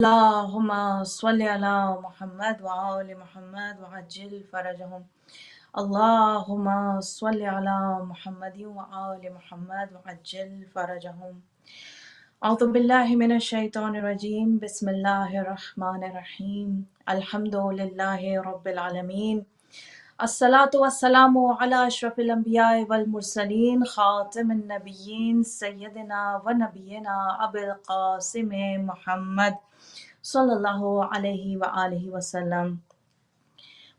اللهم صل على محمد وآل محمد وعجل فرجهم. اللهم صل على محمد وآل محمد وعجل فرجهم. أعوذ بالله من الشيطان الرجيم. بسم الله الرحمن الرحيم. الحمد لله رب العالمين. الصلاة والسلام على أشرف الأنبياء والمرسلين خاتم النبيين سيدنا ونبينا أبي القاسم محمد صلی اللہ علیہ وآلہ وسلم.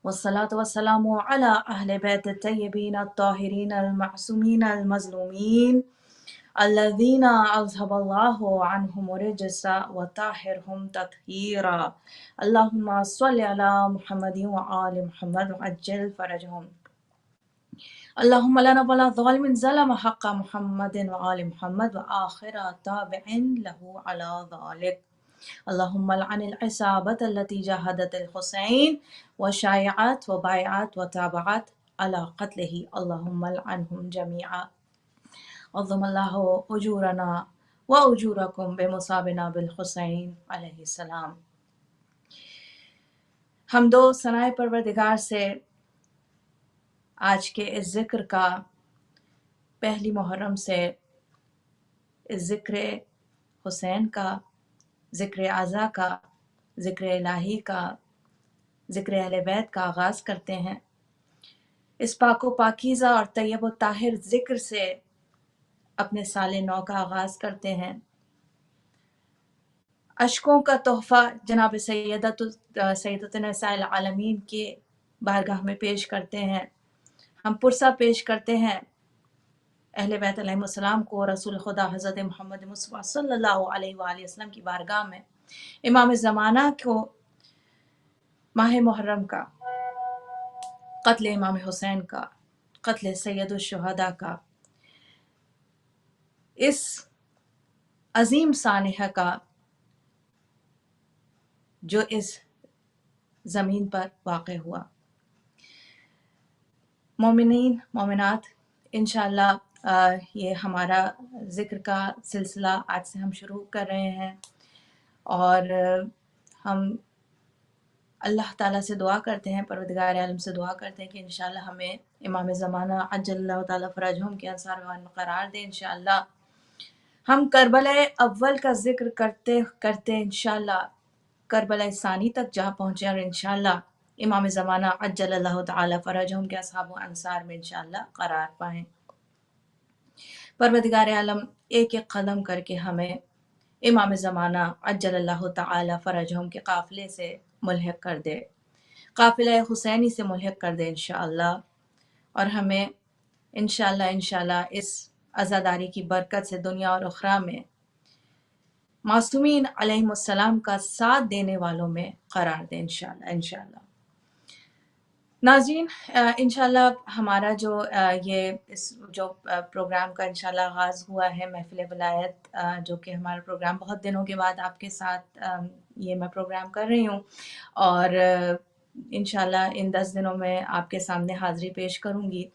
والصلاة والسلام على أهل بيت الطيبين الطاهرين المعصومين المظلومين الذين أذهب الله عنهم الرجس وطهرهم تطهيرا. اللهم صل على محمد وآل محمد وعجل فرجهم. اللهم لا نبل ظالم ظلم حق محمد وآل محمد وآخر تابع له على ذلك. اللهم لعن العصابة التي جاهدت الحسين وشايعت وبايعت وتابعت على قتله. اللهم لعنهم جميعا. عظم الله أجورنا وأجوركم بمصابنا بالحسين علیہ السلام. حمد و ثنائے پروردگار سے آج کے اس ذکر کا پہلی محرم سے اس ذکر حسین کا، ذکر اعزا کا، ذکر الہی کا، ذکر اہل بیت کا آغاز کرتے ہیں. اس پاک و پاکیزہ اور طیب و طاہر ذکر سے اپنے سال نو کا آغاز کرتے ہیں. اشکوں کا تحفہ جناب سیدۃ نساء العالمین کے بارگاہ میں پیش کرتے ہیں. ہم پرسہ پیش کرتے ہیں اہل بیت علیہ السلام کو، رسول خدا حضرت محمد مصطفیٰ صلی اللہ علیہ وآلہ وسلم کی بارگاہ میں، امام زمانہ کو ماہ محرم کا، قتل امام حسین کا، قتل سید الشہداء کا، اس عظیم سانحہ کا جو اس زمین پر واقع ہوا. مومنین، مومنات، انشاءاللہ یہ ہمارا ذکر کا سلسلہ آج سے ہم شروع کر رہے ہیں، اور ہم اللہ تعالیٰ سے دعا کرتے ہیں، پروردگار عالم سے دعا کرتے ہیں کہ انشاءاللہ ہمیں امام زمانہ عجل اللہ تعالیٰ فرجہم کے انصار وان میں قرار دے. انشاءاللہ ہم کربلا اول کا ذکر کرتے کرتے انشاءاللہ کربلا ثانی تک جا پہنچے، اور انشاءاللہ امام زمانہ عجل اللہ تعالیٰ فرجہم کے اصحاب و انصار میں انشاءاللہ قرار پائیں. پروردگار عالم ایک ایک قدم کر کے ہمیں امام زمانہ عجل اللہ تعالیٰ فرجہم کے قافلے سے ملحق کر دے، قافلہ حسینی سے ملحق کر دے انشاءاللہ، اور ہمیں انشاءاللہ اس عزاداری کی برکت سے دنیا اور اخرى میں معصومین علیہم السلام کا ساتھ دینے والوں میں قرار دے انشاءاللہ. ناظرین، انشاءاللہ ہمارا جو پروگرام کا انشاءاللہ آغاز ہوا ہے، محفل ولایت، جو کہ ہمارا پروگرام بہت دنوں کے بعد آپ کے ساتھ یہ میں پروگرام کر رہی ہوں، اور انشاءاللہ ان 10 دنوں میں آپ کے سامنے حاضری پیش کروں گی.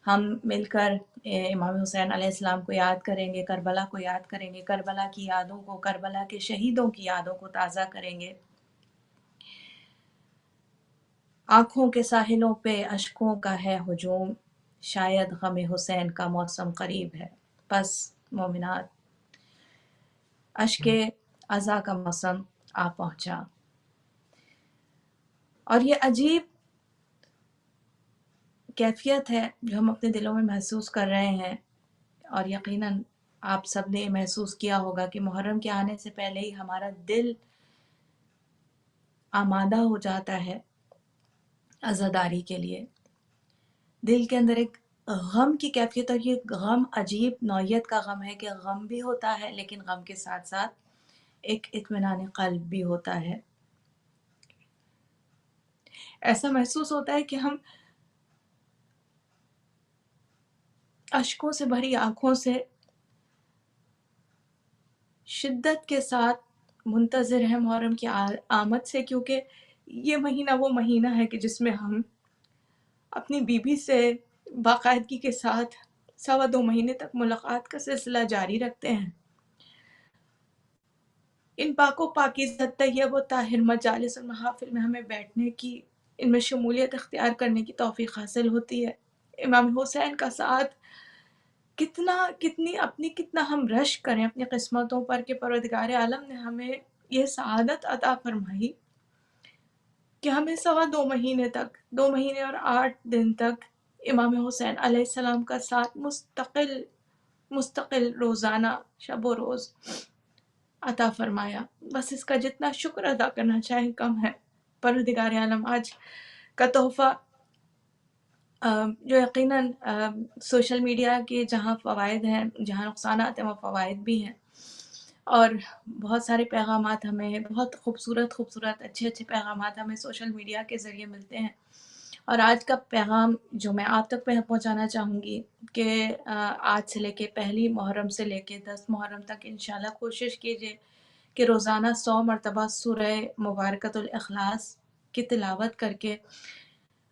ہم مل کر امام حسین علیہ السلام کو یاد کریں گے، کربلا کو یاد کریں گے، کربلا کی یادوں کو، کربلا کے شہیدوں کی یادوں کو تازہ کریں گے. آنکھوں کے ساحلوں پہ اشکوں کا ہے ہجوم، شاید غم حسین کا موسم قریب ہے. پس مومنات، اشک عزا کا موسم آ پہنچا، اور یہ عجیب کیفیت ہے جو ہم اپنے دلوں میں محسوس کر رہے ہیں، اور یقیناً آپ سب نے محسوس کیا ہوگا کہ محرم کے آنے سے پہلے ہی ہمارا دل آمادہ ہو جاتا ہے عزاداری کے لیے. دل کے اندر ایک غم کی کیفیت، اور یہ غم عجیب نوعیت کا غم ہے کہ غم بھی ہوتا ہے لیکن غم کے ساتھ ساتھ ایک اطمینان قلب بھی ہوتا ہے. ایسا محسوس ہوتا ہے کہ ہم اشکوں سے بھری آنکھوں سے شدت کے ساتھ منتظر ہیں محرم کی آمد سے، کیونکہ یہ مہینہ وہ مہینہ ہے کہ جس میں ہم اپنی بیوی سے باقاعدگی کے ساتھ 2.25 مہینے تک ملاقات کا سلسلہ جاری رکھتے ہیں. ان پاک و پاکیزہ طیب و طاہر مجالس اور محافل میں ہمیں بیٹھنے کی، ان میں شمولیت اختیار کرنے کی توفیق حاصل ہوتی ہے۔ امام حسین کا ساتھ کتنا ہم رشک کریں اپنی قسمتوں پر کہ پروردگار عالم نے ہمیں یہ سعادت عطا فرمائی کہ ہمیں 2.25 مہینے تک، 2 مہینے اور 8 دن تک امام حسین علیہ السلام کا ساتھ مستقل روزانہ شب و روز عطا فرمایا۔ بس اس کا جتنا شکر ادا کرنا چاہیں کم ہے۔ پروردگار عالم آج کا تحفہ جو یقیناً سوشل میڈیا کے جہاں فوائد ہیں، جہاں نقصانات ہیں، وہ فوائد بھی ہیں، اور بہت سارے پیغامات ہمیں، بہت خوبصورت اچھے پیغامات ہمیں سوشل میڈیا کے ذریعے ملتے ہیں۔ اور آج کا پیغام جو میں آپ تک پہنچانا چاہوں گی کہ آج سے لے کے 1 محرم سے لے کے 10 محرم تک انشاءاللہ کوشش کیجیے کہ روزانہ 100 مرتبہ سورہ مبارکۃ الاخلاص کی تلاوت کر کے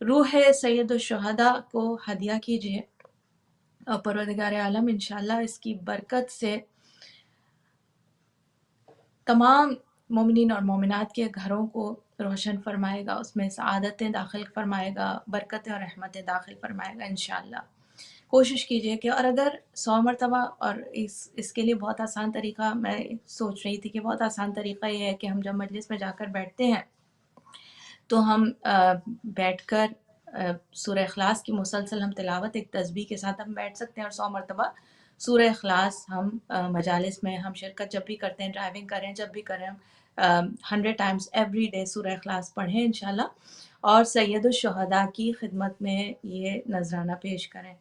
روح سید الشہداء کو ہدیہ کیجیے، اور پروردگار عالم انشاءاللہ اس کی برکت سے تمام مومنین اور مومنات کے گھروں کو روشن فرمائے گا، اس میں سعادتیں داخل فرمائے گا، برکتیں اور رحمتیں داخل فرمائے گا انشاءاللہ۔ کوشش کیجئے کہ، اور اگر 100 مرتبہ، اور اس کے لیے بہت آسان طریقہ میں سوچ رہی تھی کہ بہت آسان طریقہ یہ ہے کہ ہم جب مجلس میں جا کر بیٹھتے ہیں تو ہم بیٹھ کر سورہ اخلاص کی مسلسل ہم تلاوت ایک تسبیح کے ساتھ ہم بیٹھ سکتے ہیں، اور 100 مرتبہ سورہ اخلاص ہم مجالس میں ہم شرکت جب بھی کرتے ہیں، ڈرائیونگ کریں، جب بھی کریں، 100 ٹائمز ایوری ڈے سورہ اخلاص پڑھیں انشاءاللہ، اور سید الشہداء کی خدمت میں یہ نذرانہ پیش کریں۔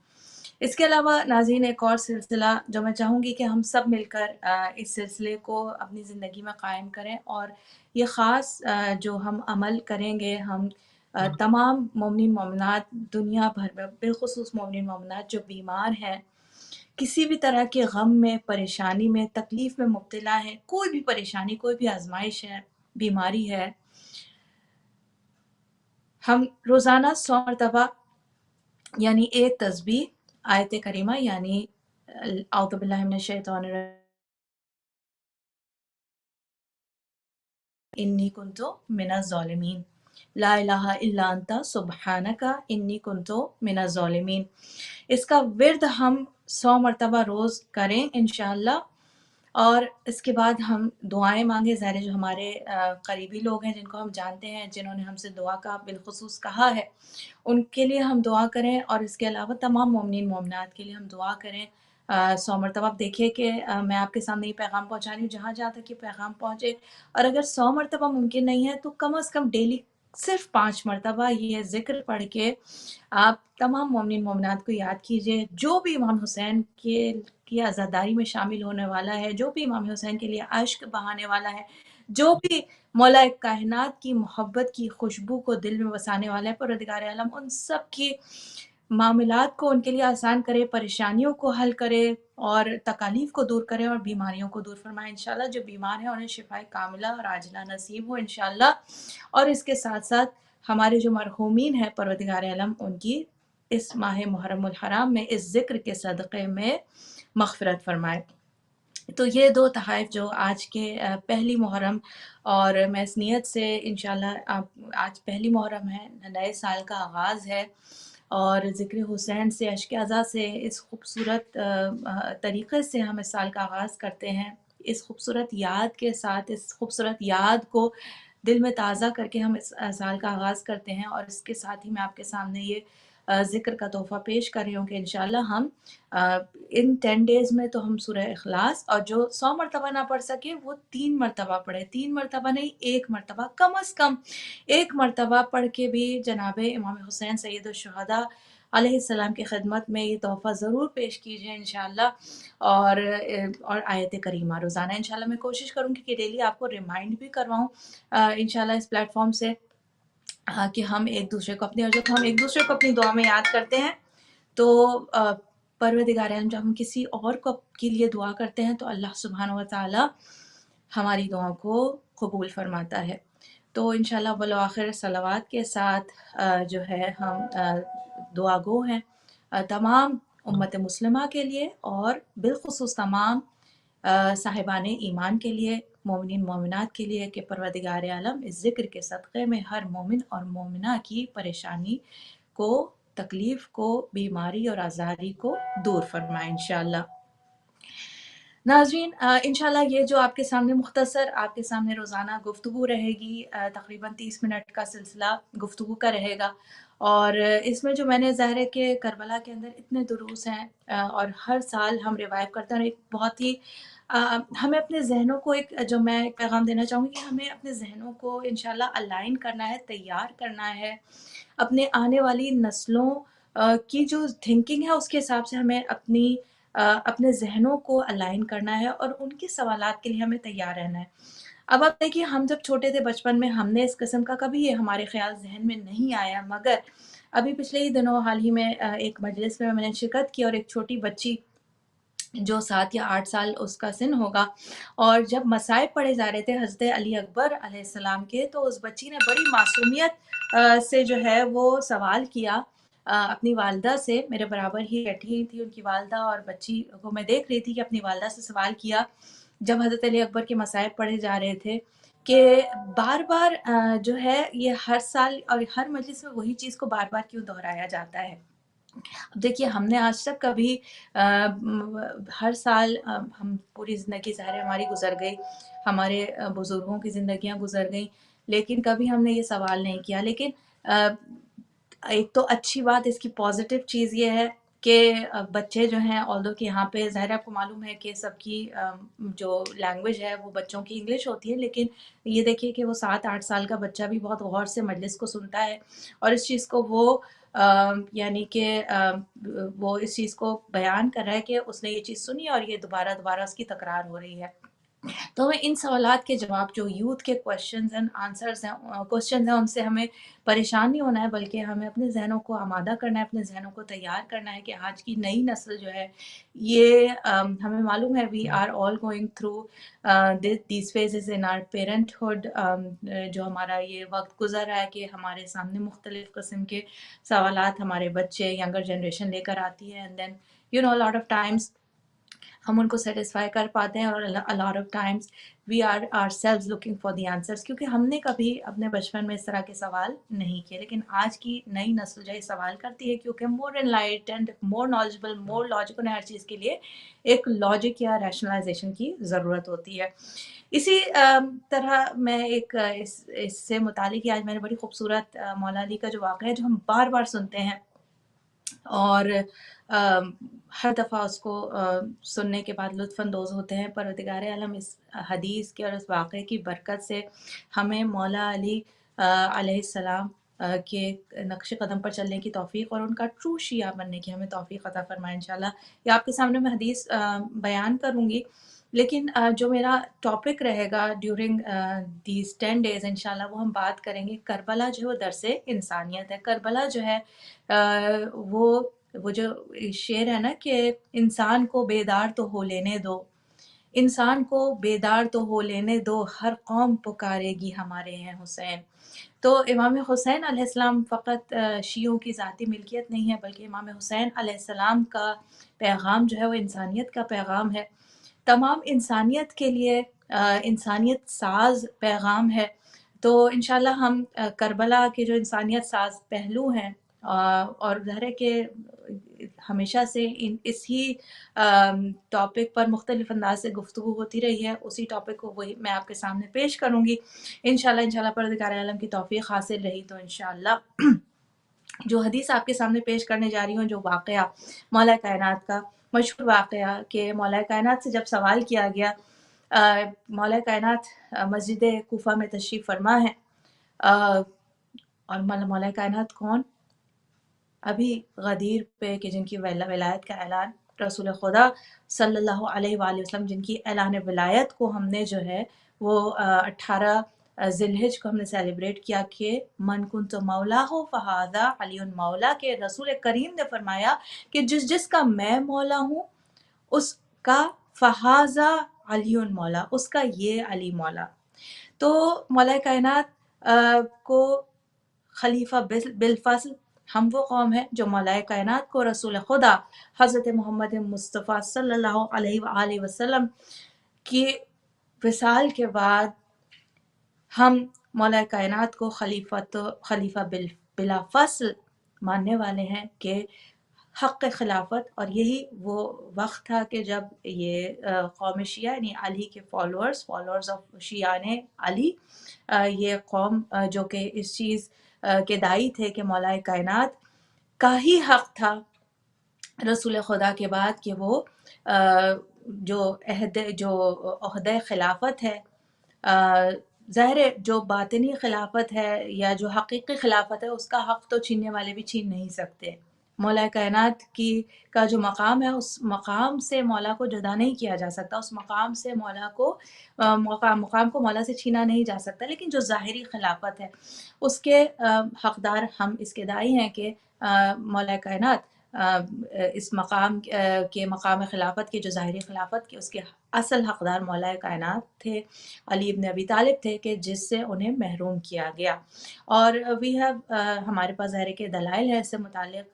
اس کے علاوہ ناظرین ایک اور سلسلہ جو میں چاہوں گی کہ ہم سب مل کر اس سلسلے کو اپنی زندگی میں قائم کریں، اور یہ خاص جو ہم عمل کریں گے، ہم تمام مومنین مومنات دنیا بھر میں، بالخصوص مومنین مومنات جو بیمار ہیں، کسی بھی طرح کے غم میں، پریشانی میں، تکلیف میں مبتلا ہیں، کوئی بھی پریشانی، کوئی بھی آزمائش ہے، بیماری ہے، ہم روزانہ 100 مرتبہ یعنی ایک تسبیح، آیت کریمہ یعنی اعوذ باللہ من الشیطان الرجیم انی کنتو من الظالمین، لا الہ الا انت سبحانک انی کنتو من الظالمین، اس کا ورد ہم 100 مرتبہ روز کریں انشاءاللہ۔ اور اس کے بعد ہم دعائیں مانگیں، ظاہر جو ہمارے قریبی لوگ ہیں، جن کو ہم جانتے ہیں، جنہوں نے ہم سے دعا کا بالخصوص کہا ہے، ان کے لیے ہم دعا کریں، اور اس کے علاوہ تمام مومنین مومنات کے لیے ہم دعا کریں 100 مرتبہ۔ آپ دیکھیے کہ میں آپ کے سامنے یہ پیغام پہنچا رہی ہوں، جہاں جہاں تک یہ پیغام پہنچے، اور اگر 100 مرتبہ ممکن نہیں ہے تو کم از کم ڈیلی صرف 5 مرتبہ یہ ذکر پڑھ کے آپ تمام مومنین مومنات کو یاد کیجئے، جو بھی امام حسین کی عزاداری میں شامل ہونے والا ہے، جو بھی امام حسین کے لیے عشق بہانے والا ہے، جو بھی مولا کائنات کی محبت کی خوشبو کو دل میں بسانے والا ہے، پروردگار عالم ان سب کی معاملات کو ان کے لیے آسان کرے، پریشانیوں کو حل کرے، اور تکالیف کو دور کرے، اور بیماریوں کو دور فرمائے انشاءاللہ۔ جو بیمار ہیں انہیں شفائے کاملہ اور عاجلہ نصیب ہو انشاءاللہ، اور اس کے ساتھ ساتھ ہمارے جو مرحومین ہیں پروردگار عالم ان کی اس ماہ محرم الحرام میں اس ذکر کے صدقے میں مغفرت فرمائے۔ تو یہ 2 تحائف جو آج کے 1 محرم، اور میں اس نیت سے انشاءاللہ آج 1 محرم ہے، نئے سال کا آغاز ہے، اور ذکر حسین سے، اشک عزا سے، اس خوبصورت طریقے سے ہم اس سال کا آغاز کرتے ہیں، اس خوبصورت یاد کے ساتھ، اس خوبصورت یاد کو دل میں تازہ کر کے ہم اس سال کا آغاز کرتے ہیں، اور اس کے ساتھ ہی میں آپ کے سامنے یہ ذکر کا تحفہ پیش کر رہی ہوں کہ انشاءاللہ ہم ان 10 ڈیز میں تو ہم سورہ اخلاص، اور جو 100 مرتبہ نہ پڑھ سکے وہ 3 مرتبہ پڑھے، 3 مرتبہ نہیں، 1 مرتبہ، کم از کم 1 مرتبہ پڑھ کے بھی جناب امام حسین سید الشہداء علیہ السلام کی خدمت میں یہ تحفہ ضرور پیش کیجیے انشاءاللہ۔ اور آیت کریمہ روزانہ انشاءاللہ میں کوشش کروں گی کہ ڈیلی آپ کو ریمائنڈ بھی کرواؤں انشاءاللہ اس پلیٹ فارم سے، کہ ہم ایک دوسرے کو اپنی، اور جب ہم ایک دوسرے کو اپنی دعا میں یاد کرتے ہیں تو پروردگار عالم، جب ہم کسی اور کو کے لیے دعا کرتے ہیں تو اللہ سبحانہ و تعالی ہماری دعاؤں کو قبول فرماتا ہے۔ تو انشاءاللہ بالآخر صلوات کے ساتھ جو ہے ہم دعا گو ہیں تمام امت مسلمہ کے لیے، اور بالخصوص تمام صاحبان ایمان کے لیے، मोमिनीन मोमिनात के लिए कि परवरदिगार आलम इस ज़िक्र के सदक़े में हर मोमिन और मोमिना की परेशानी को, तकलीफ़ को, बीमारी और आज़ारी को दूर फरमाए इंशाअल्लाह। नाज़रीन, इंशाअल्लाह ये जो आपके सामने मुख्तसर आपके सामने रोज़ाना गुफ्तगू रहेगी, तकरीबन 30 मिनट का सिलसिला गुफ्तगू का रहेगा। और इसमें जो मैंने ज़ाहिर है कि करबला के अंदर इतने दुरूस हैं, और हर साल हम रिवाइव करते हैं, और एक बहुत ही हमें अपने ज़हनों को एक जो मैं एक पैगाम देना चाहूँगी कि हमें अपने ज़हनों को इंशाअल्लाह अलाइन करना है, तैयार करना है। अपने आने वाली नस्लों की जो थिंकिंग है उसके हिसाब से हमें अपने ज़हनों को अलाइन करना है, और उनके सवालात के लिए हमें तैयार रहना है। अब आप देखिए, हम जब छोटे थे बचपन में, हमने इस किस्म का कभी ये हमारे ख़्याल ज़हन में नहीं आया, मगर अभी पिछले ही दिनों हाल ही में एक मजलिस में मैंने शिरकत की, और एक छोटी बच्ची जो 7 या 8 साल उसका सिन होगा, और जब मसाइब पढ़े जा रहे थे हज़रत अली अकबर अलैहिस्सलाम के, तो उस बच्ची ने बड़ी मासूमियत से जो है वो सवाल किया अपनी वालिदा से। मेरे बराबर ही बैठी थी उनकी वालिदा, और बच्ची को मैं देख रही थी कि अपनी वालिदा से सवाल किया, जब हज़रत अली अकबर के मसाइब पढ़े जा रहे थे, कि बार-बार जो है ये हर साल और हर मजलिस में वही चीज़ को बार-बार क्यों दोहराया जाता है। देखिए, हमने आज तक कभी हर साल हम पूरी ज़िंदगी ज़ाहिर है हमारी गुज़र गई, हमारे बुज़ुर्गों की ज़िंदगियाँ गुज़र गईं, लेकिन कभी हमने ये सवाल नहीं किया। लेकिन अ, एक तो अच्छी बात, इसकी पॉज़िटिव चीज़ ये है कि बच्चे जो हैं, ऑल्दो कि यहाँ पे ज़ाहिर है आपको मालूम है कि सबकी जो लैंग्वेज है वो बच्चों की इंग्लिश होती है, लेकिन ये देखिए कि वो 7-8 साल का बच्चा भी बहुत गौर से मजलिस को सुनता है, और इस चीज़ को वो यानी कि वो इस चीज़ को बयान कर रहा है कि उसने ये चीज़ सुनी और ये दोबारा-दोबारा उसकी तकरार हो रही है। तो हमें इन सवालात के जवाब, जो यूथ के क्वेश्चंस एंड आंसर्स हैं, क्वेश्चंस हैं, उनसे हमें परेशान नहीं होना है, बल्कि हमें अपने ज़हनों को आमादा करना है, अपने ज़हनों को तैयार करना है कि आज की नई नस्ल जो है ये हमें मालूम है we are all going through these phases in our parenthood. जो हमारा ये वक़्त गुज़र रहा है कि हमारे सामने मुख्तलिफ़ किस्म के सवालात हमारे बच्चे, यंगर जनरेशन लेकर आती है, and then lot of times हम उनको सेटिस्फाई कर पाते हैं, और a lot of times we are ourselves looking for the answers, क्योंकि हमने कभी अपने बचपन में इस तरह के सवाल नहीं किए। लेकिन आज की नई नस्ल जो है सवाल करती है, क्योंकि more enlightened, more knowledgeable, more logical, हर चीज़ के लिए एक लॉजिक या रैशनलाइजेशन की ज़रूरत होती है। इसी तरह मैं एक इससे मुतालिक ही आज मैंने बड़ी खूबसूरत मौला अली का जो वाक़या है, जो हम बार-बार सुनते हैं, और हर दफ़ा उसको सुनने के बाद लुत्फ़अंदोज़ होते हैं। परवरदिगार आलम इस हदीस के और इस वाक़ये की बरकत से हमें मौला अली अलैहिस्सलाम के नक्श कदम पर चलने की तौफ़ीक़ और उनका ट्रू शिया बनने की हमें तौफ़ीक़ अता फ़रमाए इंशाअल्लाह। ये आपके सामने मैं हदीस बयान करूँगी, लेकिन जो मेरा टॉपिक रहेगा ड्यूरिंग दीज़ 10 डेज़ इंशाअल्लाह, वो हम बात करेंगे करबला जो है वो दर्से इंसानियत है। करबला जो है वो जो शेर है ना कि इंसान को बेदार तो हो लेने दो, इंसान को बेदार तो हो लेने दो, हर कौम पुकारेगी हमारे हैं हुसैन। तो इमाम हुसैन अलैहिस्सलाम फ़क़त शियों की ज़ाती मिल्कियत नहीं है, बल्कि इमाम हुसैन अलैहिस्सलाम का पैगाम जो है वो इंसानियत का पैगाम है। तमाम इंसानियत के लिए इंसानियत साज़ पैगाम है। तो इंशाअल्लाह हम करबला के जो इंसानियत साज़ पहलू हैं, और ज़ाहिर है कि हमेशा से इसी टॉपिक पर मुख्तलिफ़ अंदाज से गुफ्तगू होती रही है, उसी टॉपिक को वही मैं आपके सामने पेश करूँगी इंशाअल्लाह परवरदिगार आलम की तौफ़ीक़ हासिल रही तो इंशाअल्लाह। जो हदीस आपके सामने पेश करने जा रही हूँ, जो वाक़या मौला कायनात का मशहूर वाक़या कि मौला कायनात से जब सवाल किया गया, मौला कायनात मस्जिद कूफा में तशरीफ़ फ़रमा है, और मौला कायनात कौन? अभी गदीर पे कि जिनकी विलायत का ऐलान रसूल खुदा सल्लल्लाहु अलैहि वसल्लम, जिनकी ऐलान विलायत को हमने जो है वो 18 ज़िलहिज को हमने सेलिब्रेट किया कि मन कुंतु मौलाहु फ़हाज़ा अलीयुन मौला, के रसूल करीम ने फरमाया कि जिसका मैं मौला हूँ उसका फ़हाज़ा अलीयुन मौला, उसका ये अली मौला। तो मौला कायनात को खलीफा बिलफ़ज़्ल हम वो कौम है जो मौलाए कायनात को रसूल खुदा हज़रत मोहम्मद मुस्तफ़ा सल्लल्लाहु अलैहि वसल्लम की विसाल के बाद हम मौला कायनात को खलीफा बिला फसल मानने वाले हैं कि हक़ खिलाफत, और यही वो वक्त था कि जब ये कौम शिया यानी अली के फॉलोअर्स ऑफ शियाने अली, ये कौम जो कि इस चीज़ के दाई थे कि मौला कायनात का ही हक़ था रसूल खुदा के बाद कि वो जो ओहदे खिलाफत है, ज़ाहिर है जो बातिनी खिलाफत है या जो हकीकी खिलाफत है उसका हक़ तो छीनने वाले भी छीन नहीं सकते। मौला कायनात की का जो मकाम है उस मकाम से मौला को जुदा नहीं किया जा सकता, उस मकाम से मौला को मकाम को मौला से छीना नहीं जा सकता। लेकिन जो ज़ाहिरी खिलाफत है उसके हक़दार हम इसके दाई हैं कि मौला कायनात इस मकाम के मकाम खिलाफत के जो ज़ाहिरी खिलाफत के उसके असल हक़दार मौला कायनात थे, अली इब्न अबी तालिब थे, कि जिससे उन्हें महरूम किया गया। और वी हैव हमारे पास ज़ाहिर के दलाइल है इससे मुताल्लिक़,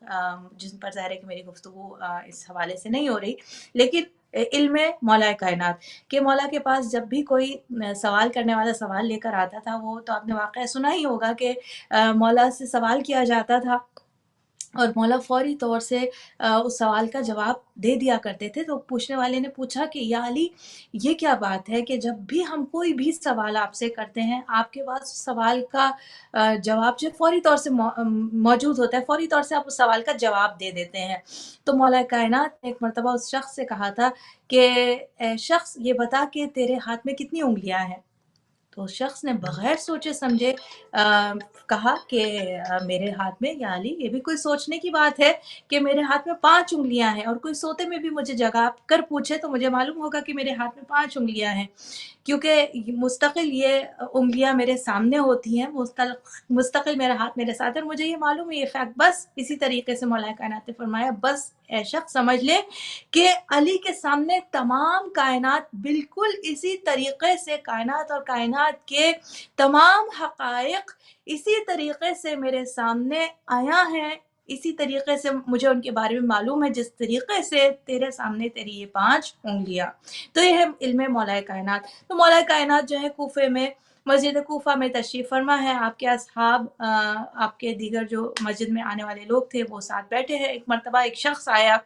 जिन पर ज़ाहिर है कि मेरी गुफ्तगू इस हवाले से नहीं हो रही, लेकिन इल्म मौला कायनात कि मौला के पास जब भी कोई सवाल करने वाला सवाल लेकर आता था, वो तो आपने वाक़या सुना ही होगा कि मौला से सवाल किया जाता था और मौला फ़ौरी तौर से उस सवाल का जवाब दे दिया करते थे। तो पूछने वाले ने पूछा कि या अली, ये क्या बात है कि जब भी हम कोई भी सवाल आपसे करते हैं, आपके पास सवाल का जवाब जो फ़ौरी तौर से मौजूद होता है, फ़ौरी तौर से आप उस सवाल का जवाब दे देते हैं। तो मौला कायनात ने एक मर्तबा उस शख़्स से कहा था कि ए शख़्स, ये बता कि तेरे हाथ में कितनी उँगलियाँ हैं? तो उस शख़्स ने बग़ैर सोचे समझे कहा कि मेरे हाथ में, या अली, ये भी कोई सोचने की बात है कि मेरे हाथ में 5 उँगलियाँ हैं, और कोई सोते में भी मुझे जगा कर पूछे तो मुझे मालूम होगा कि मेरे हाथ में 5 उँगलियाँ हैं, क्योंकि मुस्तक़िल ये उँगलियाँ मेरे सामने होती हैं, मुस्तक़िल मेरा हाथ मेरे साथ है, और मुझे ये मालूम है ये फ़ैक्ट। बस इसी तरीके से मौला कायनात ने फ़रमाया, बस ए शख़्स समझ ले कि अली के सामने तमाम कायनात बिल्कुल इसी तरीके से, कायनात और कायनात के तमाम हक़ाइक़ इसी तरीके से मेरे सामने आया है, इसी तरीके से मुझे उनके बारे में मालूम है जिस तरीके से तेरे सामने तेरी ये 5 उँगलियाँ। तो ये है इल्म मौला कायनात। तो मौला कायनात जो है कूफे में, मस्जिद कूफा में तशरीफ़ फरमा है, आपके असहाब आपके दीगर जो मस्जिद में आने वाले लोग थे वो साथ बैठे हैं। एक मर्तबा एक शख़्स आया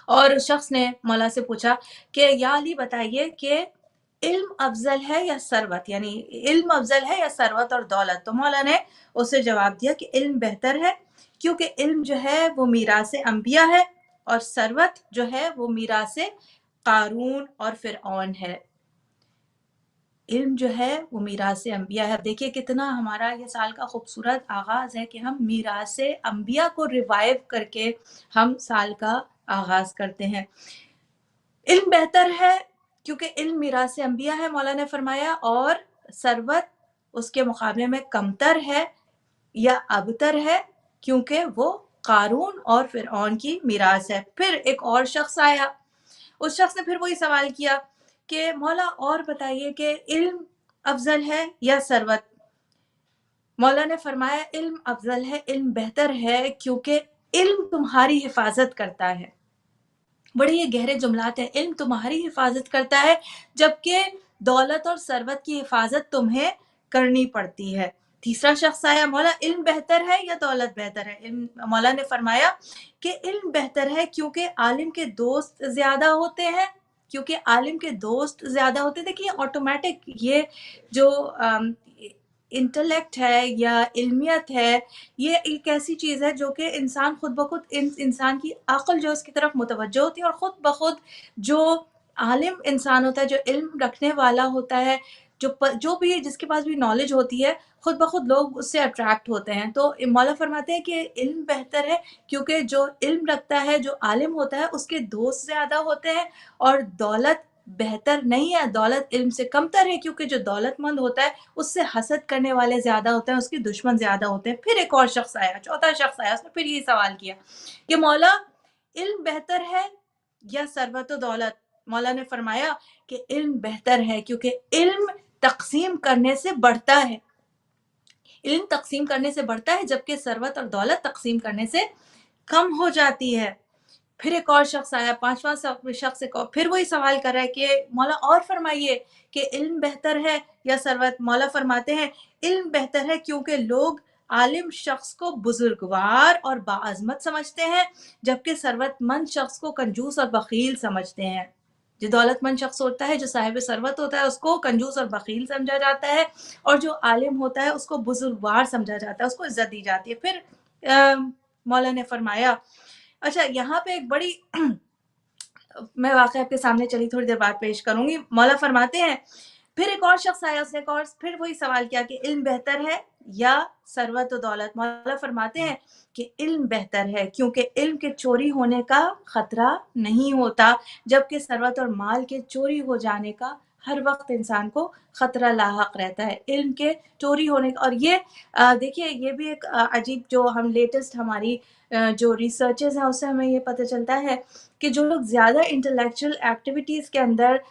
और उस शख़्स ने मौला से पूछा कि या अली, बताइए कि इल्म अफ़ज़ल है या सरवत, यानी इल्म अफ़ज़ल है या सरवत और दौलत? तो मौला ने उसे जवाब दिया कि इल्म बेहतर है, क्योंकि इल्म जो है वो मीरास अंबिया है, और सरवत जो है वो मीरास क़ारून और फ़िरऔन है। इल्म जो है वो मीरास अंबिया है। अब देखिए कितना हमारा ये साल का खूबसूरत आगाज़ है कि हम मीरास अंबिया को रिवाइव करके हम साल का आगाज़ करते हैं। इल्म बेहतर है क्योंकि इल्म मीरास अंबिया है, मौला ने फरमाया, और सरवत उसके मुकाबले में कमतर है या अबतर है, क्योंकि वो क़ारून और फ़िरऔन की मीरास है। फिर एक और शख़्स आया, उस शख़्स ने फिर वही सवाल किया कि मौला, और बताइए कि इल्म अफ़ज़ल है या सरवत? मौला ने फरमाया, इल्म अफ़ज़ल है, इल्म बेहतर है, क्योंकि इल्म तुम्हारी हिफाज़त करता है। बड़े ये गहरे जुमलात हैं, इल्म तुम्हारी हिफाज़त करता है, जबकि दौलत और सरवत की हिफाज़त तुम्हें करनी पड़ती है। तीसरा शख़्स आया, मौला, इल्म बेहतर है या दौलत बेहतर है? मौला ने फरमाया कि इल्म बेहतर है, क्योंकि आलिम के दोस्त ज़्यादा होते हैं, क्योंकि आलिम के दोस्त ज़्यादा होते हैं। देखिए ऑटोमैटिक ये जो इंटेलेक्ट है या इल्मियत है, ये एक ऐसी चीज़ है जो कि इंसान खुद ब खुद इंसान की अक़ल जो है उसकी तरफ मुतवज्जो होती है, और खुद ब खुद जो आलिम इंसान होता है, जो इल्म रखने वाला होता है, जो भी जिसके पास भी नॉलेज होती है, खुद ब खुद लोग उससे अट्रैक्ट होते हैं। तो मौला फरमाते हैं कि इल्म बेहतर है, क्योंकि जो इल्म रखता है, जो आलिम होता है, उसके दोस्त ज़्यादा होते हैं, और दौलत बेहतर नहीं है, दौलत इल्म से कमतर है, क्योंकि जो दौलतमंद होता है उससे हसद करने वाले ज़्यादा होते हैं, उसके दुश्मन ज़्यादा होते हैं। फिर एक और शख़्स आया, चौथा शख़्स आया, उसने फिर यही सवाल किया कि मौला, इल्म बेहतर है या सरवत व दौलत? मौला ने फरमाया कि इल्म बेहतर है, क्योंकि इल्म तक़सीम करने से बढ़ता है। इल्म तक़सीम करने से बढ़ता है, जबकि सरवत और दौलत तक़सीम करने से कम हो जाती है। फिर एक और शख्स आया, पांचवा शख्स एक और, फिर वही सवाल कर रहा है कि मौला और फरमाइए कि इल्म बेहतर है या सरवत। मौला फरमाते हैं इल्म बेहतर है क्योंकि लोग आलिम शख्स को बुजुर्गवार और बाअज़मत समझते हैं, जबकि सरवतमंद शख्स को कंजूस और बखील समझते हैं। जो दौलतमंद शख्स होता है, जो साहिब सरवत होता है, उसको कंजूस और बखील समझा जाता है, और जो आलिम होता है उसको बुजुर्गवार समझा जाता है, उसको इज्जत दी जाती है। फिर मौला ने फरमाया, अच्छा यहाँ पे एक बड़ी मैं वाक़या आपके सामने चली थोड़ी देर बाद पेश करूँगी। मौला फरमाते हैं फिर एक और शख्स आया, उसने एक और फिर वही सवाल किया कि इल्म बेहतर है या सरवत व दौलत। मौला फरमाते हैं कि इल्म बेहतर है क्योंकि इल्म के चोरी होने का खतरा नहीं होता, जबकि सरवत और माल के चोरी हो जाने का हर वक्त इंसान को खतरा लाहक रहता है इल्म के चोरी होने का। और ये देखिए ये भी एक अजीब, जो हम लेटेस्ट हमारी जो रिसर्चेस हैं उससे हमें ये पता चलता है कि जो लोग ज़्यादा इंटेलेक्चुअल एक्टिविटीज़ के अंदर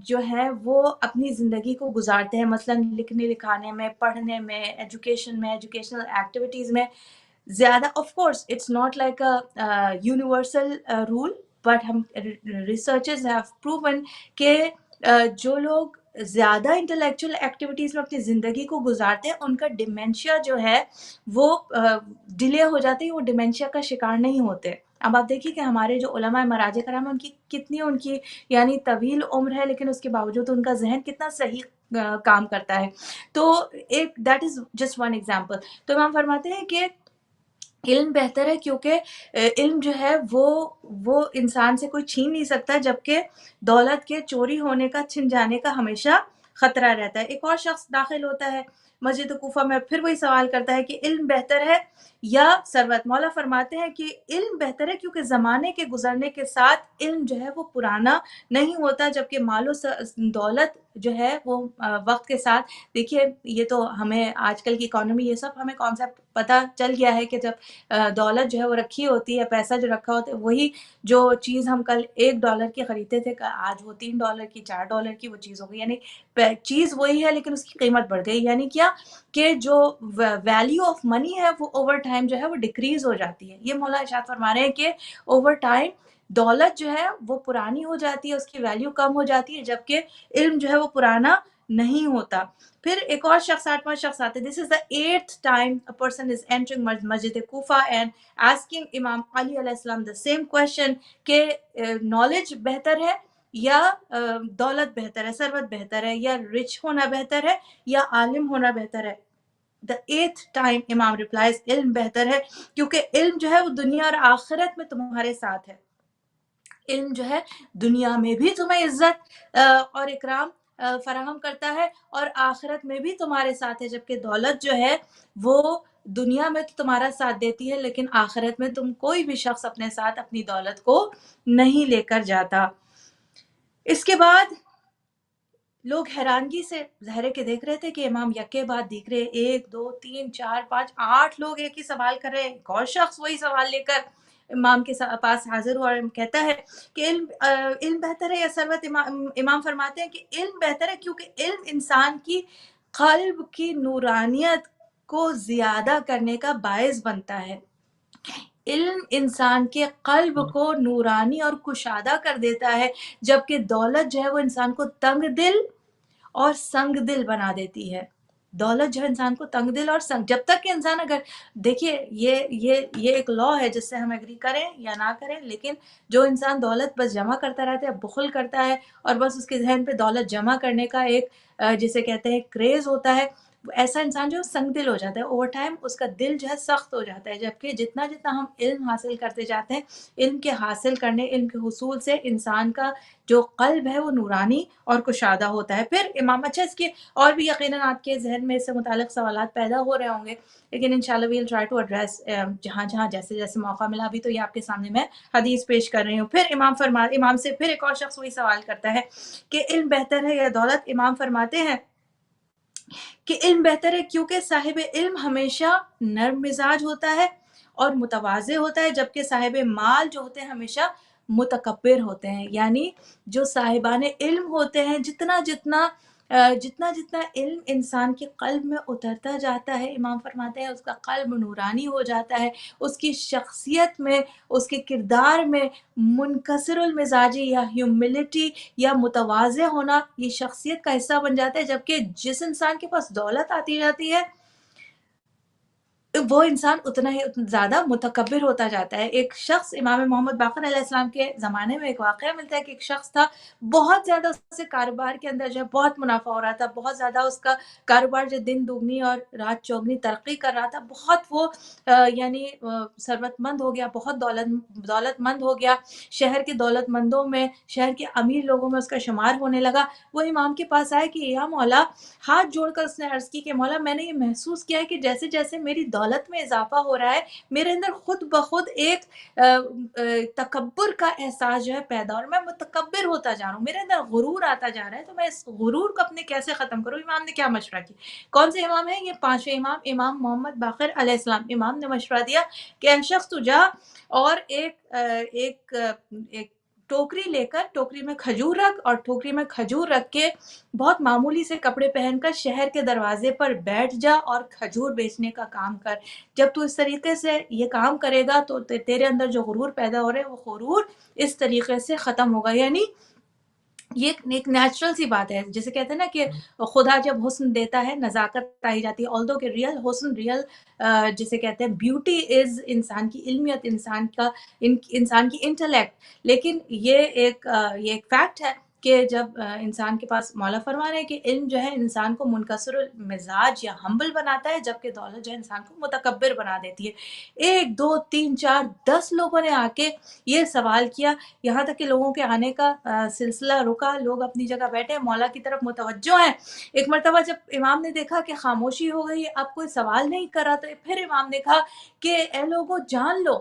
जो है वो अपनी ज़िंदगी को गुजारते हैं, मसलन लिखने लिखाने में, पढ़ने में, एजुकेशन में, एजुकेशनल एक्टिविटीज़ में ज़्यादा। Of course it's not like a universal rule, but हम रिसर्चर्स हैव प्रूवन कि जो लोग ज़्यादा इंटेलेक्चुअल एक्टिविटीज़ में अपनी ज़िंदगी को गुजारते हैं, उनका डिमेंशिया जो है वो डिले हो जाती है, वो डिमेंशिया का शिकार नहीं होते। अब आप देखिए कि हमारे जो उलमा मराजे कराम, उनकी कितनी उनकी यानी तवील उम्र है, लेकिन उसके बावजूद उनका जहन कितना सही काम करता है। तो एक that is just one example. तो इमाम फरमाते हैं कि इल्म बेहतर है क्योंकि इल्म जो है वो इंसान से कोई छीन नहीं सकता, जबकि दौलत के चोरी होने का, छिन जाने का हमेशा खतरा रहता है। एक और शख्स दाखिल होता है मस्जिद कूफा में, फिर वही सवाल करता है कि इल्म बेहतर है या सरवत। मौला फरमाते हैं कि इल्म बेहतर है क्योंकि ज़माने के गुजरने के साथ इल्म जो है वो पुराना नहीं होता, जबकि मालो दौलत जो है वो वक्त के साथ, देखिए ये तो हमें आजकल की इकोनॉमी ये सब हमें कॉन्सेप्ट पता चल गया है कि जब दौलत जो है वो रखी होती है, पैसा जो रखा होता है, वही जो चीज़ हम कल $1 की खरीदते थे, आज वो $3 की, $4 की वो चीज़ हो गई। यानी चीज़ वही है लेकिन उसकी कीमत बढ़ गई। यानी क्या कि जो वैल्यू ऑफ मनी है वो ओवर टाइम जो है वो डिक्रीज हो जाती है। ये मौला इरशाद फरमा रहे हैं कि ओवर टाइम दौलत जो है वो पुरानी हो जाती है, उसकी वैल्यू कम हो जाती है, जबकि इल्म जो है वो पुराना नहीं होता। फिर एक और शख्स, आठवां शख्स आते हैं। This is the 8th time a person is entering मस्जिद कूफा एंड आस्किंग इमाम अली अलैहिस्सलाम द सेम क्वेश्चन कि नॉलेज बेहतर है या दौलत बेहतर है, सरवत बेहतर है, या रिच होना बेहतर है या आलिम होना बेहतर है। द 8th टाइम इमाम रिप्लाइज इल्म बेहतर है क्योंकि इल्म जो है वो दुनिया और आखिरत में तुम्हारे साथ है। इल्म जो है दुनिया में भी तुम्हें इज्जत और इकराम फराहम करता है और आखिरत में भी तुम्हारे साथ है, जबकि दौलत जो है वो दुनिया में तो तुम्हारा साथ देती है, लेकिन आखिरत में तुम कोई भी शख्स अपने साथ अपनी दौलत को नहीं लेकर जाता। इसके बाद लोग हैरानगी से ज़हरे के देख रहे थे कि इमाम यके बाद दीगरे 1 2 3 4 5 8 लोग एक ही सवाल कर रहे हैं। एक और शख्स वही सवाल लेकर इमाम के पास हाजिर हुआ और कहता है कि इल्म बेहतर है या सरवत। इमाम फरमाते हैं कि इल्म बेहतर है क्योंकि इल्म इंसान की क़ल्ब की नूरानियत को ज़्यादा करने का बाइस बनता है। इल्म इंसान के क़ल्ब को नूरानी और कुशादा कर देता है, जबकि दौलत जो है वो इंसान को तंग दिल और संग दिल बना देती है। दौलत जो है इंसान को तंग दिल और संग, जब तक कि इंसान, अगर देखिए ये एक लॉ है जिससे हम एग्री करें या ना करें, लेकिन जो इंसान दौलत बस जमा करता रहता है, बुखल करता है और बस उसके ज़हन पे दौलत जमा करने का एक जिसे कहते हैं क्रेज़ होता है, ऐसा इंसान जो संग दिल हो जाता है, ओवर टाइम उसका दिल जो है सख्त हो जाता है। जबकि जितना जितना हम इल्म हासिल करते जाते हैं, इल्म के हासिल करने, इल्म के हुसूल से इंसान का जो क़ल्ब है वो नूरानी और कुशादा होता है। फिर इमाम, अच्छा इसके और भी यकीनन आपके ज़हन में इससे मुताल्लिक़ सवालात पैदा हो रहे होंगे, लेकिन इंशाअल्लाह we will try to address जहाँ-जहाँ जैसे-जैसे मौका मिला। अभी तो ये आपके सामने मैं हदीस पेश कर रही हूँ। फिर इमाम से फिर एक और शख्स वही सवाल करता है कि इल्म बेहतर है या दौलत। इमाम फरमाते हैं कि इल्म बेहतर है क्योंकि साहिब इल्म हमेशा नर्म मिजाज होता है और मुतवाज़े होता है, जबकि साहिब माल जो होते हैं हमेशा मुतकब्बिर होते हैं। यानी जो साहिबान इल्म होते हैं, जितना जितना جتنا جتنا علم انسان کے قلب میں اترتا جاتا ہے، امام فرماتے ہیں اس کا قلب نورانی ہو جاتا ہے، اس کی شخصیت میں، اس کے کردار میں منکسر المزاجی یا ہیوملٹی یا متواضع ہونا یہ شخصیت کا حصہ بن جاتا ہے، جبکہ جس انسان کے پاس دولت آتی جاتی ہے وہ انسان اتنا ہی زیادہ متکبر ہوتا جاتا ہے۔ ایک شخص امام محمد باقر علیہ السلام کے زمانے میں ایک واقعہ ملتا ہے کہ ایک شخص تھا، بہت زیادہ اس سے کاروبار کے اندر جو ہے بہت منافع ہو رہا تھا، بہت زیادہ اس کا کاروبار جو دن دوگنی اور رات چوگنی ترقی کر رہا تھا، بہت وہ یعنی ثروت مند ہو گیا، بہت دولت مند ہو گیا، شہر کے دولت مندوں میں، شہر کے امیر لوگوں میں اس کا شمار ہونے لگا۔ وہ امام کے پاس آئے کہ یا مولا، ہاتھ جوڑ کر اس نے عرض کی کہ مولا میں نے یہ محسوس کیا ہے کہ جیسے جیسے میری دولت میں اضافہ ہو رہا ہے، میرے اندر خود بخود ایک تکبر کا احساس جو ہے پیدا، اور میں متکبر ہوتا جا رہا ہوں، میرے اندر غرور آتا جا رہا ہے، تو میں اس غرور کو اپنے کیسے ختم کروں؟ امام نے کیا مشورہ کی؟ کون سے امام ہیں یہ؟ پانچویں امام، امام محمد باقر علیہ السلام۔ امام نے مشورہ دیا کہ اے شخص تو جا اور ایک ٹوکری لے کر، ٹوکری میں کھجور رکھ، اور ٹوکری میں کھجور رکھ کے بہت معمولی سے کپڑے پہن کر شہر کے دروازے پر بیٹھ جا اور کھجور بیچنے کا کام کر۔ جب تو اس طریقے سے یہ کام کرے گا تو تیرے اندر جو غرور پیدا ہو رہا ہے وہ غرور اس طریقے سے ختم ہوگا۔ یعنی یہ ایک نیچرل سی بات ہے، جسے کہتے ہیں نا کہ خدا جب حسن دیتا ہے نزاکت پائی جاتی ہے، آلدو کہ ریئل حسن، ریئل جسے کہتے ہیں بیوٹی از انسان کی علمیت، انسان کی انٹلیکٹ، لیکن یہ ایک فیکٹ ہے کہ جب انسان کے پاس، مولا فرما رہے ہیں کہ علم جو ہے انسان کو منکسر المزاج یا ہمبل بناتا ہے، جبکہ دولت جو ہے انسان کو متکبر بنا دیتی ہے۔ 1 2 3 4 10 لوگوں نے آ کے یہ سوال کیا، یہاں تک کہ لوگوں کے آنے کا سلسلہ رکا، لوگ اپنی جگہ بیٹھے، مولا کی طرف متوجہ ہیں۔ ایک مرتبہ جب امام نے دیکھا کہ خاموشی ہو گئی، اب کوئی سوال نہیں کر رہا، تو پھر امام نے کہا کہ اے لوگوں جان لو،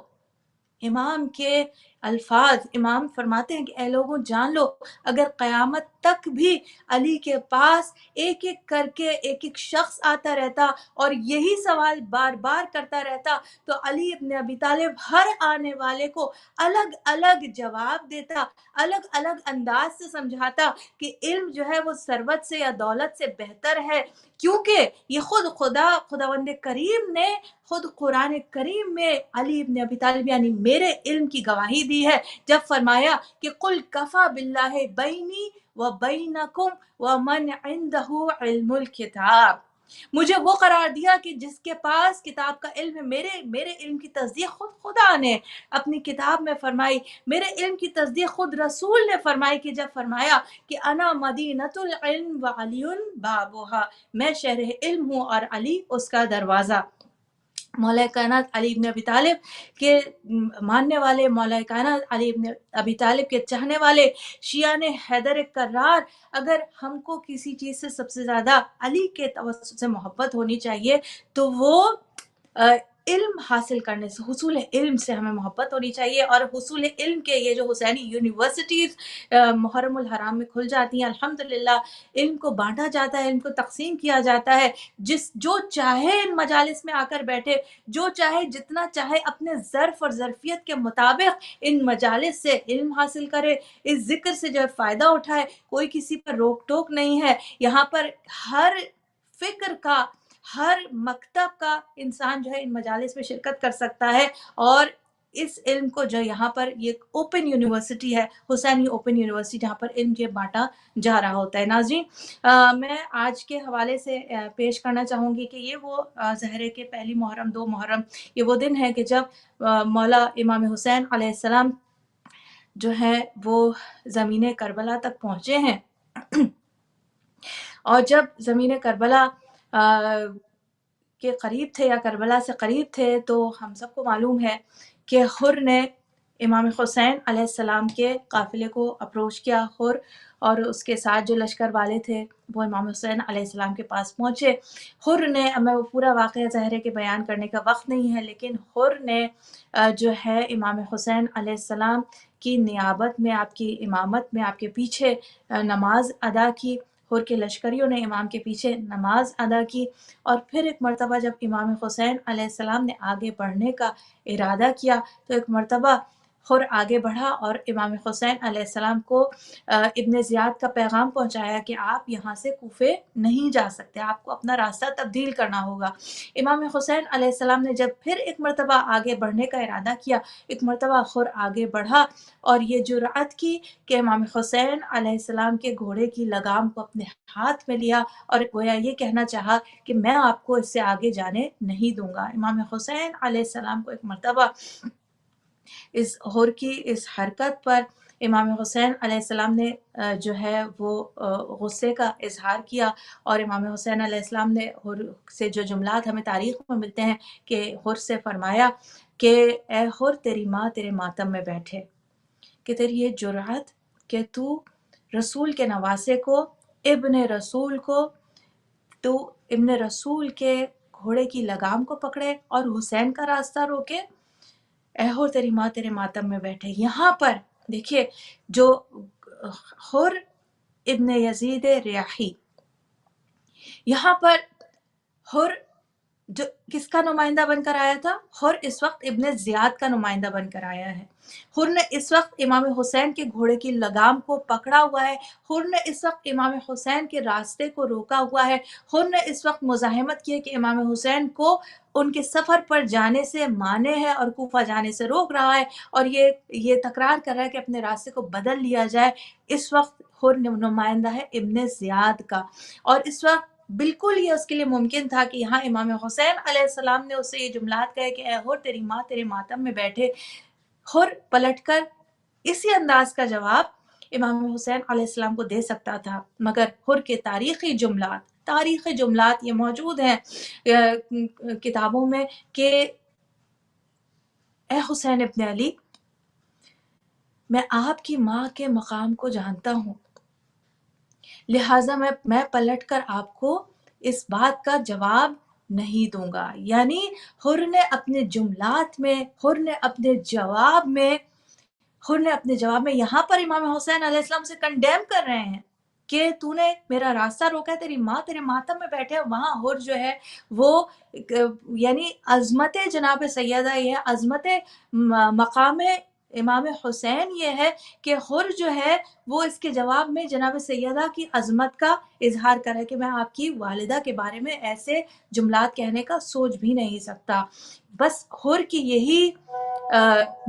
امام کے الفاظ، امام فرماتے ہیں کہ اے لوگوں جان لو، اگر قیامت تک بھی علی کے پاس ایک ایک کر کے ایک ایک شخص آتا رہتا اور یہی سوال بار بار کرتا رہتا، تو علی ابن ابی طالب ہر آنے والے کو الگ الگ جواب دیتا، الگ الگ انداز سے سمجھاتا کہ علم جو ہے وہ ثروت سے یا دولت سے بہتر ہے، کیونکہ یہ خود خداوند کریم نے خود قرآن کریم میں علی ابن ابی طالب یعنی میرے علم کی گواہی دی ہے، جب فرمایا کہ قل کفا باللہ بینی و بینکم ومن عنده علم الکتاب، مجھے وہ قرار دیا کہ جس کے پاس کتاب کا علم ہے، میرے علم کی تصدیق خود خدا نے اپنی کتاب میں فرمائی، میرے علم کی تصدیق خود رسول نے فرمائی کہ جب فرمایا کہ انا مدینۃ العلم وعلی بابھا، میں شہر علم ہوں اور علی اس کا دروازہ۔ مولا کائنات علی ابن ابی طالب کے ماننے والے، مولا کائنات علی ابن ابی طالب کے چاہنے والے، شیعان حیدر کرار، اگر ہم کو کسی چیز سے سب سے زیادہ علی کے توسط سے محبت ہونی چاہیے تو وہ علم حاصل کرنے سے، حصول علم سے ہمیں محبت ہونی چاہیے، اور حصول علم کے یہ جو حسینی یونیورسٹیز محرم الحرام میں کھل جاتی ہیں، الحمدللہ علم کو بانٹا جاتا ہے، علم کو تقسیم کیا جاتا ہے، جو چاہے ان مجالس میں آ کر بیٹھے، جو چاہے جتنا چاہے اپنے ظرف اور ظرفیت کے مطابق ان مجالس سے علم حاصل کرے، اس ذکر سے جو ہے فائدہ اٹھائے، کوئی کسی پر روک ٹوک نہیں ہے۔ یہاں پر ہر فکر کا، ہر مکتب کا انسان جو ہے ان مجالس میں شرکت کر سکتا ہے، اور اس علم کو جو یہاں پر یہ اوپن یونیورسٹی ہے، حسینی اوپن یونیورسٹی، جہاں پر علم یہ بانٹا جا رہا ہوتا ہے۔ ناظرین، میں آج کے حوالے سے پیش کرنا چاہوں گی کہ یہ وہ ظاہر ہے کہ پہلی محرم، 2 محرم، یہ وہ دن ہے کہ جب مولا امام حسین علیہ السلام جو ہے وہ زمین کربلا تک پہنچے ہیں، اور جب زمین کربلا کے قریب تھے یا کربلا سے قریب تھے، تو ہم سب کو معلوم ہے کہ حر نے امام حسین علیہ السلام کے قافلے کو اپروچ کیا، حر اور اس کے ساتھ جو لشکر والے تھے وہ امام حسین علیہ السلام کے پاس پہنچے۔ حر نے، میں وہ پورا واقعہ ظاہر ہے کہ بیان کرنے کا وقت نہیں ہے، لیکن حر نے جو ہے امام حسین علیہ السلام کی نیابت میں، آپ کی امامت میں، آپ کے پیچھے نماز ادا کی، حر کے لشکریوں نے امام کے پیچھے نماز ادا کی، اور پھر ایک مرتبہ جب امام حسین علیہ السلام نے آگے بڑھنے کا ارادہ کیا تو ایک مرتبہ हुर आगे बढ़ा और इमाम हुसैन अलैहिस्सलाम को इब्न ज़ियाद का पैगाम पहुंचाया कि आप यहाँ से कूफे नहीं जा सकते, आपको अपना रास्ता तब्दील करना होगा। इमाम हुसैन अलैहिस्सलाम ने जब फिर एक मरतबा आगे बढ़ने का इरादा किया, एक मरतबा हुर आगे बढ़ा और ये जुर्अत की कि इमाम हुसैन अलैहिस्सलाम के घोड़े की लगाम को अपने हाथ में लिया और गोया ये कहना चाहा कि मैं आपको इससे आगे जाने नहीं दूंगा। इमाम हुसैन अलैहिस्सलाम को एक मरतबा इस हुर की इस हरकत पर इमाम हुसैन अलैहिस्सलाम ने जो है वो गुस्से का इजहार किया और इमाम हुसैन अलैहिस्सलाम ने हुर से जो जुमलात हमें तारीख में मिलते हैं कि हुर से फरमाया कि ए हुर तेरी माँ तेरे मातम में बैठे, कि तेरी ये जुर्अत कि तू रसूल के नवासे को, इब्न रसूल को, तू इब्न रसूल के घोड़े की लगाम को पकड़े और हुसैन का रास्ता रोके। ऐ हुर तेरी माँ तेरे मातम में बैठे। यहाँ पर देखिए जो हुर इब्न यजीद रियाही, यहाँ पर हुर जो किसका नुमाइंदा बनकर आया था? हुर इस वक्त इब्न ज़ियाद का नुमाइंदा बनकर आया है। हुर ने इस वक्त इमाम हुसैन के घोड़े की लगाम को पकड़ा हुआ है। हुर ने इस वक्त इमाम हुसैन के रास्ते को रोका हुआ है। हुर ने इस वक्त मुज़ाहमत की है कि इमाम हुसैन को उनके सफ़र पर जाने से माने है और कूफा जाने से रोक रहा है और ये तकरार कर रहा है कि अपने रास्ते को बदल लिया जाए। इस वक्त हुर नुमाइंदा है इब्न ज़ियाद का और इस वक्त बिल्कुल ये उसके लिए मुमकिन था कि यहाँ इमाम हुसैन अलैहिस्सलाम ने उससे ये जुमलात कहे कि ए हुर तेरी माँ तेरे मातम में बैठे। हुर पलटकर इसी अंदाज का जवाब इमाम हुसैन अलैहिस्सलाम को दे सकता था, मगर हुर के तारीखी जुमलात ये मौजूद हैं किताबों में कि ए हुसैन इब्न अली, मैं आपकी माँ के मकाम को जानता हूँ, लिहाजा मैं पलटकर आपको इस बात का जवाब नहीं दूंगा। यानी हुर ने अपने जुमलात में, हुर ने अपने जवाब में यहाँ पर इमाम हुसैन अलैहिस्सलाम से कंडेम कर रहे हैं कि तूने मेरा रास्ता रोका है, तेरी माँ तेरे मातम में बैठे। वहां हुर जो है वो यानी अजमत जनाब सैयदा, ये है अजमत मकाम इमाम हुसैन, ये है कि हुर जो है वो इसके जवाब में जनाब सैयदा की अजमत का इजहार कर रहा है कि मैं आपकी वालिदा के बारे में ऐसे जुमलात कहने का सोच भी नहीं सकता। बस हुर की यही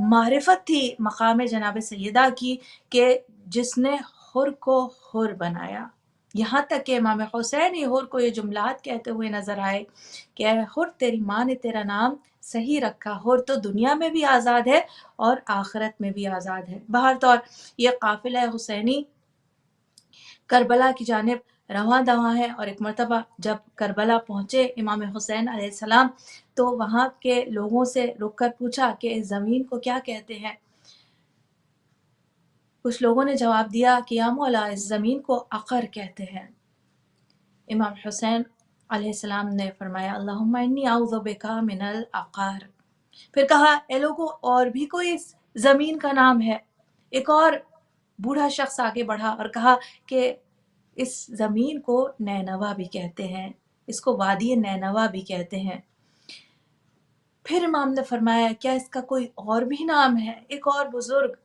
मारिफत थी मकाम जनाब सैयदा की कि जिसने हुर को हुर बनाया। यहाँ तक कि इमाम हुसैन ही हुर को ये जुमलात कहते हुए नजर आए कि हुर तेरी माँ ने तेरा नाम सही रखा, हुर तो दुनिया में भी आज़ाद है और आखिरत में भी आज़ाद है। बहरतौर ये काफिला हुसैनी करबला की जानिब रवां दवां है और एक मरतबा जब करबला पहुँचे इमाम हुसैन अलैहिस्सलाम तो वहाँ के लोगों से रुक कर पूछा कि इस ज़मीन को क्या कहते हैं? कुछ लोगों ने जवाब दिया कि या मौला, इस ज़मीन को अक़र कहते हैं। इमाम हुसैन अलैहिस्सलाम ने फरमाया अल्लाहुम्मा इन्नी अऊज़ु बिका मिनल अक़र। फिर कहा ए लोगों, और भी कोई इस ज़मीन का नाम है? एक और बूढ़ा शख्स आगे बढ़ा और कहा कि इस ज़मीन को नैनवा भी कहते हैं, इसको वादी नैनवा भी कहते हैं। फिर इमाम ने फरमाया क्या इसका कोई और भी नाम है? एक और बुजुर्ग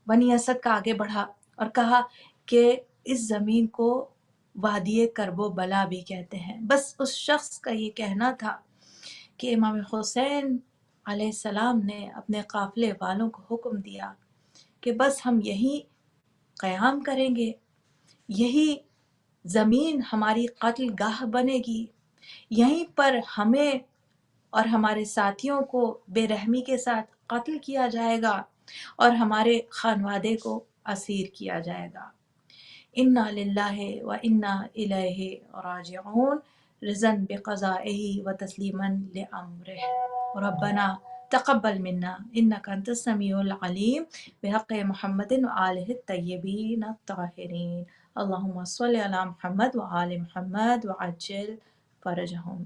बनी असद का आगे बढ़ा और कहा कि इस ज़मीन को वादी करबो बला भी कहते हैं। बस उस शख्स का ये कहना था कि इमाम हुसैन अलैहिस्सलाम ने अपने काफिले वालों को हुक्म दिया कि बस हम यहीं क़याम करेंगे, यही ज़मीन हमारी क़त्ल गाह बनेगी, यहीं पर हमें और हमारे साथियों को बेरहमी के साथ कत्ल किया जाएगा और हमारे खानवादे को असीर किया जाएगा। इन्ना लिल्लाहि व इन्ना इलैहि राजिऊन, रिज़न बिक़ज़ाइहि व तस्लीमन लिअम्रिहि। रब्बना तक़ब्बल मिन्ना इन्नका अंतस समीउल अलीम बिहक़्क़ि मुहम्मदिन व आलिहि तय्यबीन अत्ताहिरीन। अल्लाहुम्मा सल्लि अला मुहम्मद व आलि मुहम्मद व अज्जिल फ़रजहुम।